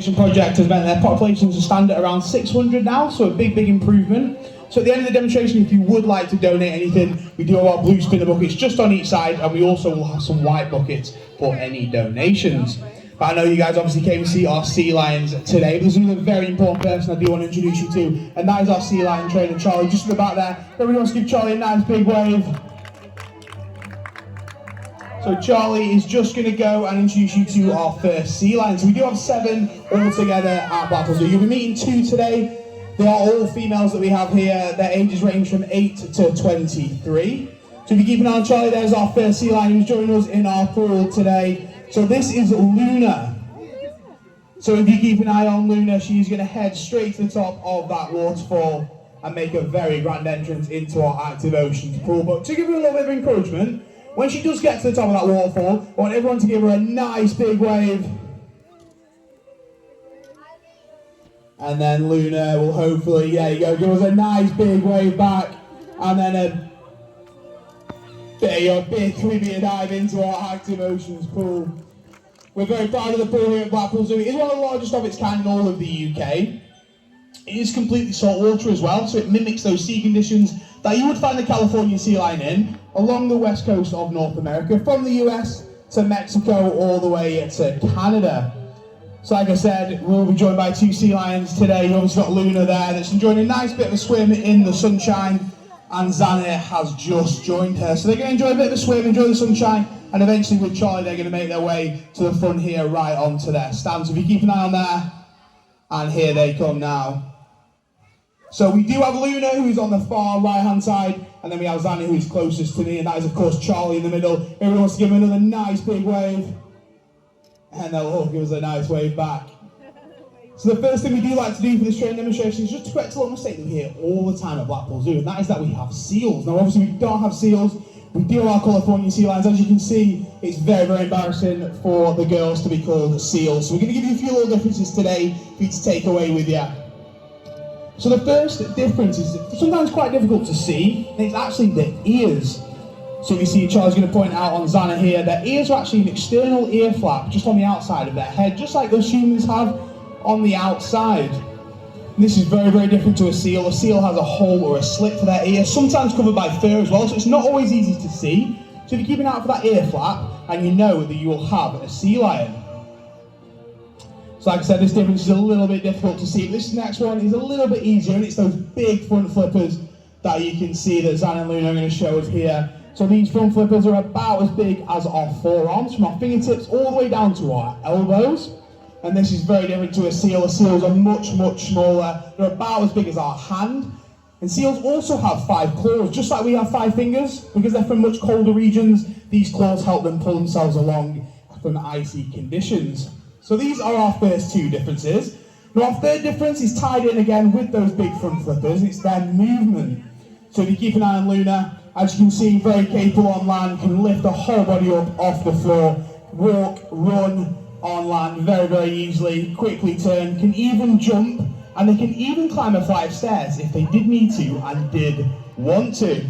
project has meant their populations are stand at around 600 now, so a big improvement. So at the end of the demonstration, if you would like to donate anything, we do have our blue spinner buckets just on each side, and we also will have some white buckets for any donations. But I know you guys obviously came to see our sea lions today, but there's another very important person I do want to introduce you to, and that is our sea lion trainer, Charlie, just in the back there. Everybody wants to give Charlie a nice big wave. So Charlie is just going to go and introduce you to our first sea lion. So we do have 7 all together at Blackpool Zoo. You'll be meeting 2 today. They are all females that we have here. Their ages range from 8 to 23. So if you keep an eye on Charlie, there's our first sea lion who's joining us in our pool today. So this is Luna. So if you keep an eye on Luna, she's going to head straight to the top of that waterfall and make a very grand entrance into our active oceans pool. But to give her a little bit of encouragement, when she does get to the top of that waterfall, I want everyone to give her a nice big wave. And then Luna will hopefully, there you go, give us a nice big wave back. And then there you go, big 3-metre dive into our active oceans pool. We're very proud of the pool here at Blackpool Zoo. It is one of the largest of its kind in all of the UK. It is completely saltwater as well, so it mimics those sea conditions that you would find the California sea lion in, along the west coast of North America, from the US to Mexico all the way to Canada. So like I said, we'll be joined by 2 sea lions today. You've obviously got Luna there that's enjoying a nice bit of a swim in the sunshine, and Xana has just joined her. So they're going to enjoy a bit of a swim, enjoy the sunshine, and eventually with Charlie they're going to make their way to the front here, right onto their stand. So if you keep an eye on there, and here they come now. So we do have Luna, who is on the far right-hand side, and then we have Xana, who is closest to me, and that is, of course, Charlie in the middle. Everyone wants to give him another nice big wave, and they'll all give us a nice wave back. So the first thing we do like to do for this training demonstration is just to correct a little mistake that we hear all the time at Blackpool Zoo, and that is that we have seals. Now, obviously, we don't have seals. We do have our California sea lions. As you can see, it's very embarrassing for the girls to be called seals. So we're going to give you a few little differences today for you to take away with you. So the first difference is sometimes quite difficult to see, and it's actually the ears. So you see Charlie's going to point out on Xana here, their ears are actually an external ear flap just on the outside of their head, just like those humans have on the outside. And this is very different to a seal. A seal has a hole or a slit for their ear, sometimes covered by fur as well, so it's not always easy to see. So if you keep an eye out for that ear flap, and you know that you will have a sea lion. So like I said, this difference is a little bit difficult to see. This next one is a little bit easier, and it's those big front flippers that you can see that Xana and Luna are going to show us here. So these front flippers are about as big as our forearms, from our fingertips all the way down to our elbows. And this is very different to a seal. The seals are much smaller. They're about as big as our hand. And seals also have 5 claws, just like we have 5 fingers. Because they're from much colder regions, these claws help them pull themselves along from icy conditions. So these are our first 2 differences. Now our third difference is tied in again with those big front flippers, and it's their movement. So if you keep an eye on Luna, as you can see, very capable on land, can lift the whole body up off the floor, walk, run on land very easily, quickly turn, can even jump, and they can even climb a flight of stairs if they did need to and did want to.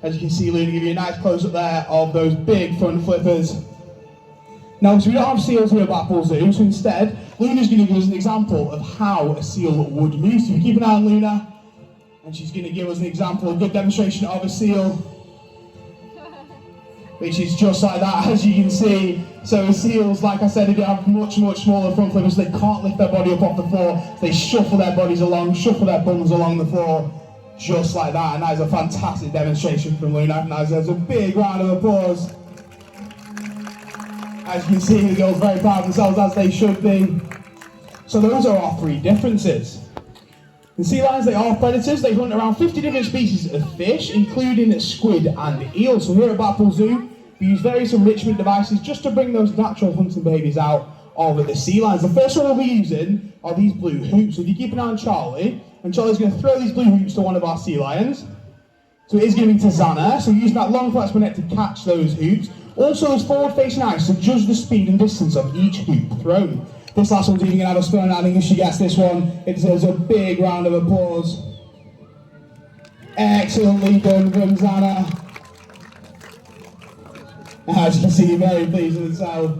As you can see, Luna give you a nice close-up there of those big front flippers. Now, so we don't have seals here at Blackpool Zoo, so instead, Luna's going to give us an example of how a seal would move. So you keep an eye on Luna, and she's going to give us an example, a good demonstration of a seal, which is just like that, as you can see. So seals, like I said, they have much smaller front flippers, so they can't lift their body up off the floor. So they shuffle their bodies along, shuffle their bums along the floor, just like that. And that is a fantastic demonstration from Luna. Now there's a big round of applause. As you can see, the girls are very proud of themselves, as they should be. So those are our 3 differences. The sea lions, they are predators. They hunt around 50 different species of fish, including squid and eel. So here at Blackpool Zoo, we use various enrichment devices just to bring those natural hunting behaviours out of the sea lions. The first one we'll be using are these blue hoops. So if you keep an eye on Charlie, and Charlie's going to throw these blue hoops to one of our sea lions. So it is going to be to Xana. So using that long flexible net to catch those hoops. Also those forward-facing eyes to judge the speed and distance of each hoop thrown. This last one's even going to have a spin. I think if she gets this one, it deserves a big round of applause. Excellently done from Xana. As you can see, very pleased with herself.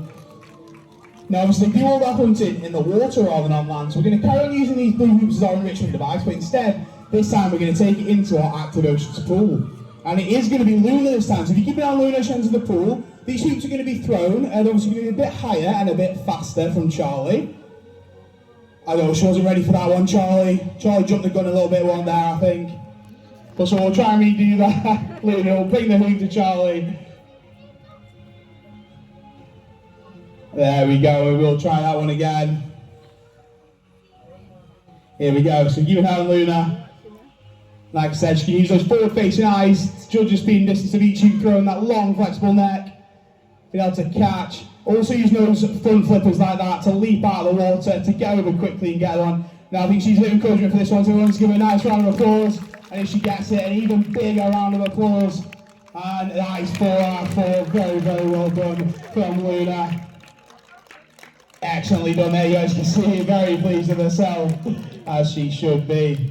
Now obviously they do all that hunting in the water rather than on land, so we're going to carry on using these blue hoops as our enrichment device, but instead, this time we're going to take it into our active oceans pool. And it is going to be Luna this time, so if you keep an eye on Luna as she enters the pool, these hoops are going to be thrown, and obviously going to be a bit higher and a bit faster from Charlie. I know she wasn't ready for that one, Charlie. Charlie jumped the gun a little bit one there, I think. But so we'll try and redo that. Luna will bring the hoop to Charlie. There we go, we'll try that one again. Here we go, so keep an eye on Luna. Like I said, she can use those forward-facing eyes to judge the speed and distance of each hoop throw, and that long, flexible neck. Be able to catch. Also use those front flippers like that to leap out of the water, to get over quickly and get on. Now I think she's a little encouragement for this one, so everyone's give her a nice round of applause. And if she gets it, an even bigger round of applause. And that is 4 out of 4. Very, very well done from Luna. Excellently done there, you guys can see, very pleased with herself, as she should be.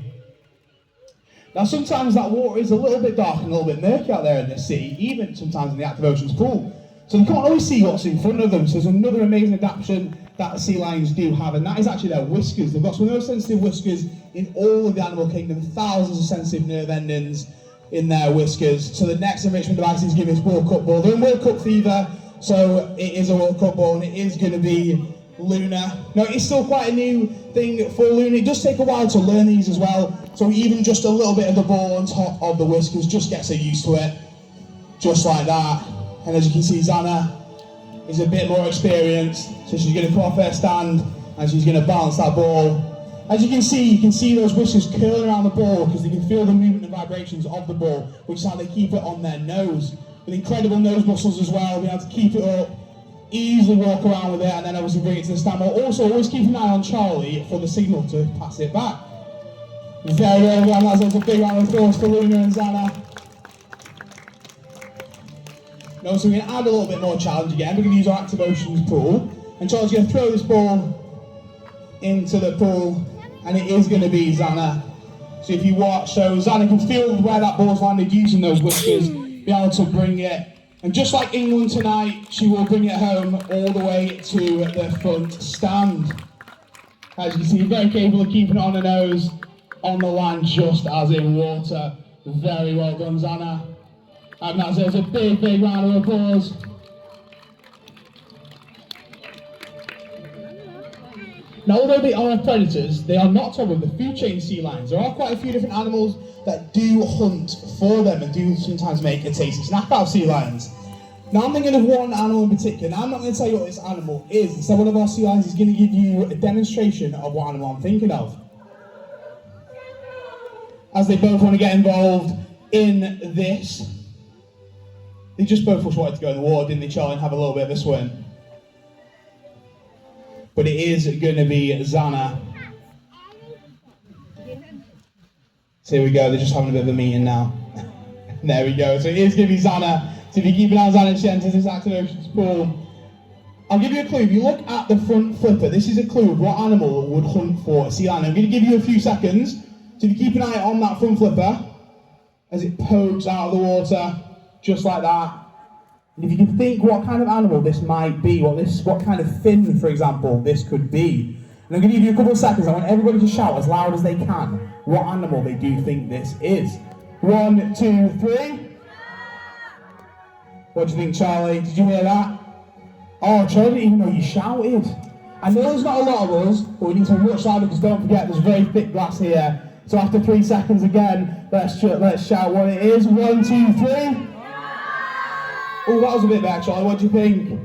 Now sometimes that water is a little bit dark and a little bit murky out there in the sea, even sometimes in the active oceans pool. So they can't always see what's in front of them, so there's another amazing adaptation that the sea lions do have, and that is actually their whiskers. They've got some of the most sensitive whiskers in all of the animal kingdom, thousands of sensitive nerve endings in their whiskers. So the next enrichment device is giving us World Cup ball. They're in World Cup fever, so it is a World Cup ball, and it is going to be Luna. Now it's still quite a new thing for Luna. It does take a while to learn these as well, so even just a little bit of the ball on top of the whiskers just gets her used to it, just like that. And as you can see, Zana is a bit more experienced, so she's going to put off her stand and she's going to bounce that ball. As you can see those whiskers curling around the ball because they can feel the movement and vibrations of the ball, which is how they keep it on their nose. With incredible nose muscles as well, being able to keep it up, easily walk around with it, and then obviously bring it to the stand. But also always keep an eye on Charlie for the signal to pass it back. Very well done, that's a big round of applause for Luna and Zana. Now, so we're going to add a little bit more challenge again. We're going to use our active oceans pool, and Charlie's going to throw this ball into the pool, and it is going to be Zana. So if you watch, so Zana can feel where that ball's landed using those whiskers, be able to bring it. And just like England tonight, she will bring it home all the way to the front stand. As you can see, very capable of keeping it on her nose, on the land, just as in water. Very well done, Zana. And that's a big, big round of applause. Now, although they are predators, they are not top of the food chain sea lions. There are quite a few different animals that do hunt for them and do sometimes make a tasty snack out of sea lions. Now I'm thinking of one animal in particular. Now I'm not going to tell you what this animal is. Instead, one of our sea lions is going to give you a demonstration of what animal I'm thinking of. As they both want to get involved in this. They just both wanted to go in the water, didn't they, Charlie, and have a little bit of a swim. But it is going to be Zana. So here we go, they're just having a bit of a meeting now. There we go, so it is going to be Zana. So if you keep an eye on Zana, she enters this active oceans pool. I'll give you a clue. If you look at the front flipper, this is a clue of what animal would hunt for a sea lion. I'm going to give you a few seconds. So if you keep an eye on that front flipper, as it pokes out of the water, just like that. And if you can think what kind of animal this might be, what kind of fin, for example, this could be. And I'm going to give you a couple of seconds. I want everybody to shout as loud as they can what animal they do think this is. 1, 2, 3. What do you think, Charlie? Did you hear that? Oh, Charlie didn't even know you shouted. I know there's not a lot of us, but we need to be much louder because don't forget there's very thick glass here. So after 3 seconds again, let's shout what it is. 1, 2, 3. Oh, that was a bit better, Charlie. What do you think?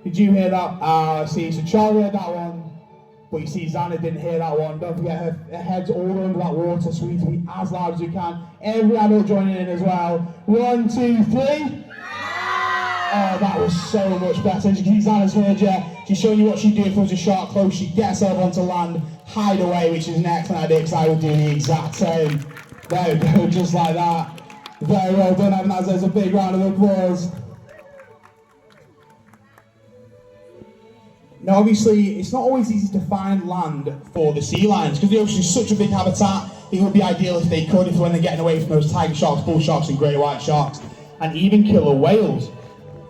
Did you hear that? I see. So Charlie heard that one, but you see Zana didn't hear that one. Don't forget her head's all under that water, so we need to be as loud as we can. Every adult joining in as well. 1, 2, 3. Oh, that was so much better. As you can see, Zana's heard you. She's showing you what she'd do if there was a shark close. She'd get herself onto land, hide away, which is an excellent idea because I would do the exact same. There we go, just like that. Very well done, Evan. There's a big round of applause. Now obviously, it's not always easy to find land for the sea lions because the ocean is such a big habitat. It would be ideal if they could, if when they're getting away from those tiger sharks, bull sharks and great white sharks, and even killer whales.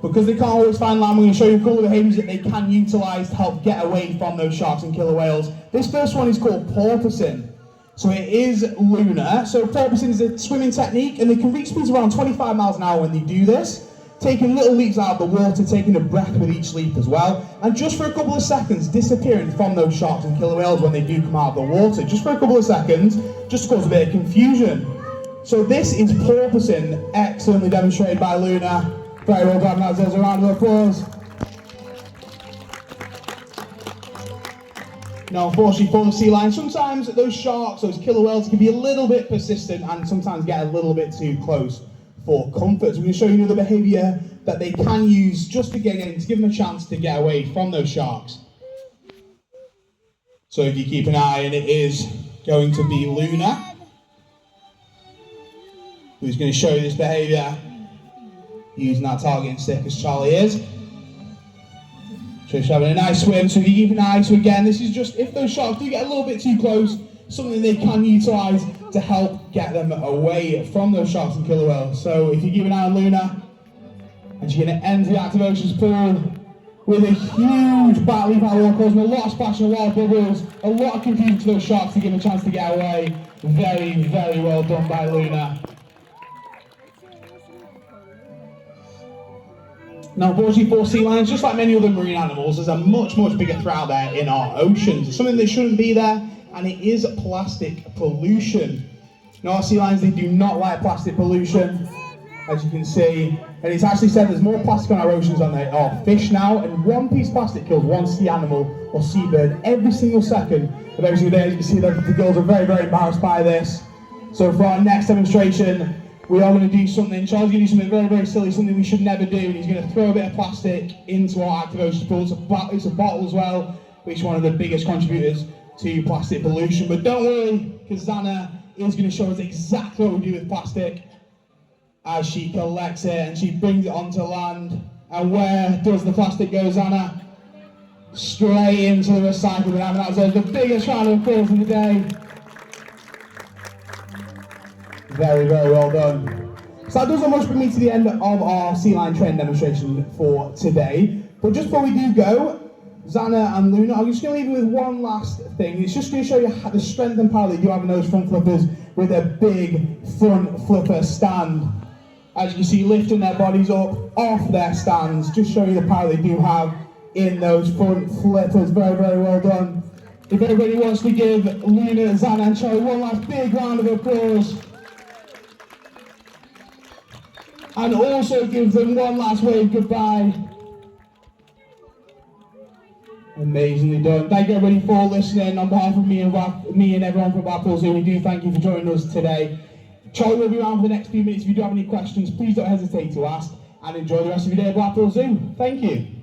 Because they can't always find land, we're going to show you a couple of behaviours that they can utilise to help get away from those sharks and killer whales. This first one is called porpoising. So it is lunar. So porpoising is a swimming technique, and they can reach speeds around 25 miles an hour when they do this, taking little leaps out of the water, taking a breath with each leap as well, and just for a couple of seconds disappearing from those sharks and killer whales when they do come out of the water, just for a couple of seconds, just to cause a bit of confusion. So this is porpoising, excellently demonstrated by Luna. Very well done, lads. There's a round of applause. Now, unfortunately for the sea lion, sometimes those sharks, those killer whales, can be a little bit persistent and sometimes get a little bit too close for comfort. So we're going to show you another behaviour that they can use just to give them a chance to get away from those sharks. So if you keep an eye, and it is going to be Luna, who's going to show you this behaviour using that targeting stick as Charlie is. So she's having a nice swim, so if you keep an eye, so again, this is just if those sharks do get a little bit too close, something they can utilise to help get them away from those sharks and killer whales. So if you keep an eye on Luna, and she's going to enter the active oceans pool with a huge back leap out of water, causing a lot of splashing, a lot of bubbles, a lot of confusion to those sharks to give them a chance to get away. Very, very well done by Luna. Now, unfortunately for sea lions, just like many other marine animals, there's a much, much bigger threat there in our oceans. It's something that shouldn't be there, and it is plastic pollution. Now, our sea lions, they do not like plastic pollution, as you can see. And it's actually said there's more plastic on our oceans than there are fish now, and one piece of plastic kills one sea animal or seabird every single second of every single day. As you can see, the girls are very, very embarrassed by this. So for our next demonstration, we are going to do something. Charles is going to do something very, very silly, something we should never do. And he's going to throw a bit of plastic into our active ocean pool. It's a bottle as well, which is one of the biggest contributors to plastic pollution. But don't worry, because Zana is going to show us exactly what we do with plastic as she collects it and she brings it onto land. And where does the plastic go, Zana? Straight into the recycling bin. And that was the biggest round of applause of the day. Very, very well done. So that does almost bring me to the end of our sea lion training demonstration for today. But just before we do go, Zana and Luna, I'm just going to leave you with one last thing. It's just going to show you the strength and power that you have in those front flippers with a big front flipper stand. As you can see, lifting their bodies up off their stands, just showing you the power they do have in those front flippers. Very, very well done. If everybody wants to give Luna, Zana and Charlie one last big round of applause. And also give them one last wave goodbye. Amazingly done. Thank you everybody for listening. On behalf of me and everyone from Blackpool Zoo, we do thank you for joining us today. Charlie will be around for the next few minutes. If you do have any questions, please don't hesitate to ask. And enjoy the rest of your day at Blackpool Zoo. Thank you.